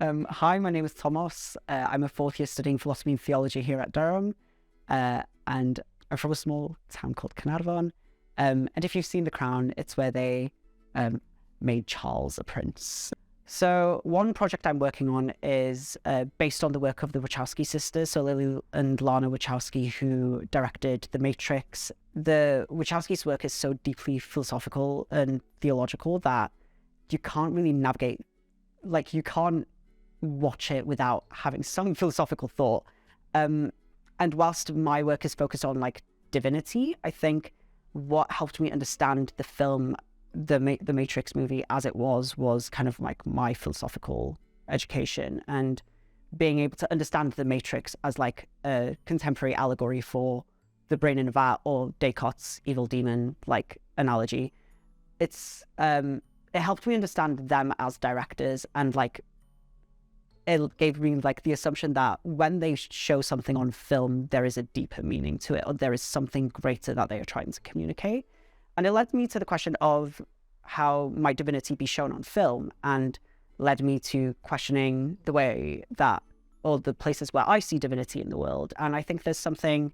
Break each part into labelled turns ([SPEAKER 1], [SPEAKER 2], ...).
[SPEAKER 1] Hi, my name is Tomos. I'm a fourth year studying philosophy and theology here at Durham, and I'm from a small town called Carnarvon. And if you've seen The Crown, it's where they made Charles a prince. So one project I'm working on is based on the work of the Wachowski sisters, so Lily and Lana Wachowski, who directed The Matrix. The Wachowskis' work is so deeply philosophical and theological that you can't really navigate, like you can't watch it without having some philosophical thought. And whilst my work is focused on like divinity, I think what helped me understand the film, the Matrix movie as it was kind of like my philosophical education, and being able to understand the Matrix as like a contemporary allegory for the brain in a vat, or Descartes' evil demon like analogy. It helped me understand them as directors, and like it gave me like the assumption that when they show something on film, there is a deeper meaning to it, or there is something greater that they are trying to communicate. And it led me to the question of how might divinity be shown on film, and led me to questioning the way that, or the places where I see divinity in the world. And I think there's something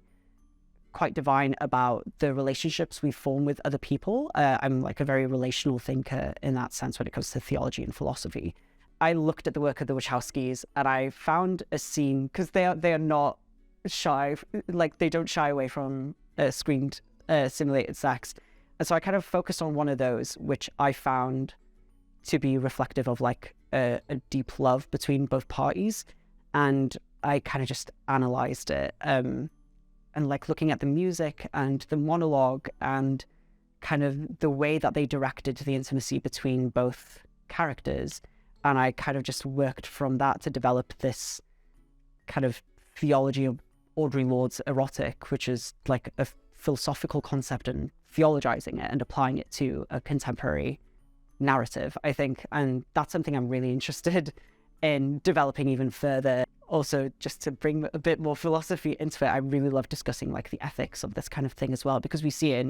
[SPEAKER 1] quite divine about the relationships we form with other people. I'm like a very relational thinker in that sense when it comes to theology and philosophy. I looked at the work of the Wachowskis and I found a scene, because they are not shy, like they don't shy away from screened simulated sex. And so I kind of focused on one of those, which I found to be reflective of like a deep love between both parties. And I kind of just analyzed it. And like looking at the music and the monologue and kind of the way that they directed the intimacy between both characters. And I kind of just worked from that to develop this kind of theology of Audre Lorde's erotic, which is like a philosophical concept, and theologizing it and applying it to a contemporary narrative, I think. And that's something I'm really interested in developing even further. Also, just to bring a bit more philosophy into it, I really love discussing like the ethics of this kind of thing as well, because we see it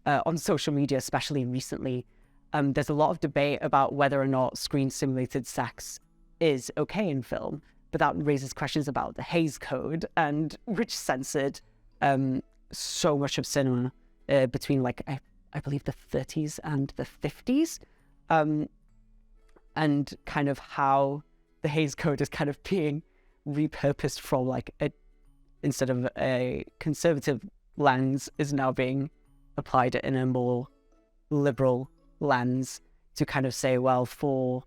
[SPEAKER 1] on social media, especially recently. There's a lot of debate about whether or not screen simulated sex is okay in film, but that raises questions about the Hays Code, and which censored so much of cinema between like I believe the 30s and the 50s, and kind of how the Hays Code is kind of being repurposed from like instead of a conservative lens, is now being applied in a more liberal lens to kind of say, well, for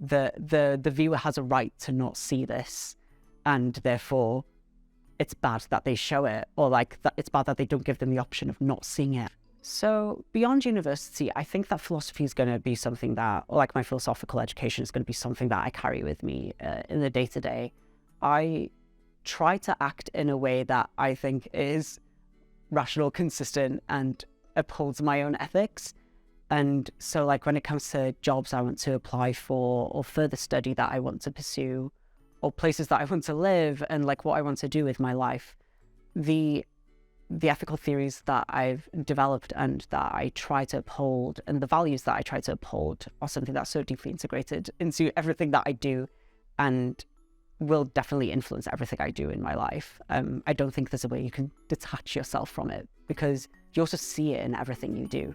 [SPEAKER 1] the viewer has a right to not see this, and therefore it's bad that they show it, or like that it's bad that they don't give them the option of not seeing it. So beyond university, I think that philosophy is going to be something that, or like my philosophical education is going to be something that I carry with me in the day-to-day. I try to act in a way that I think is rational, consistent, and upholds my own ethics. And so like when it comes to jobs I want to apply for, or further study that I want to pursue, or places that I want to live, and like what I want to do with my life, the ethical theories that I've developed and that I try to uphold, and the values that I try to uphold, are something that's so deeply integrated into everything that I do, and will definitely influence everything I do in my life. I don't think there's a way you can detach yourself from it, because you also see it in everything you do.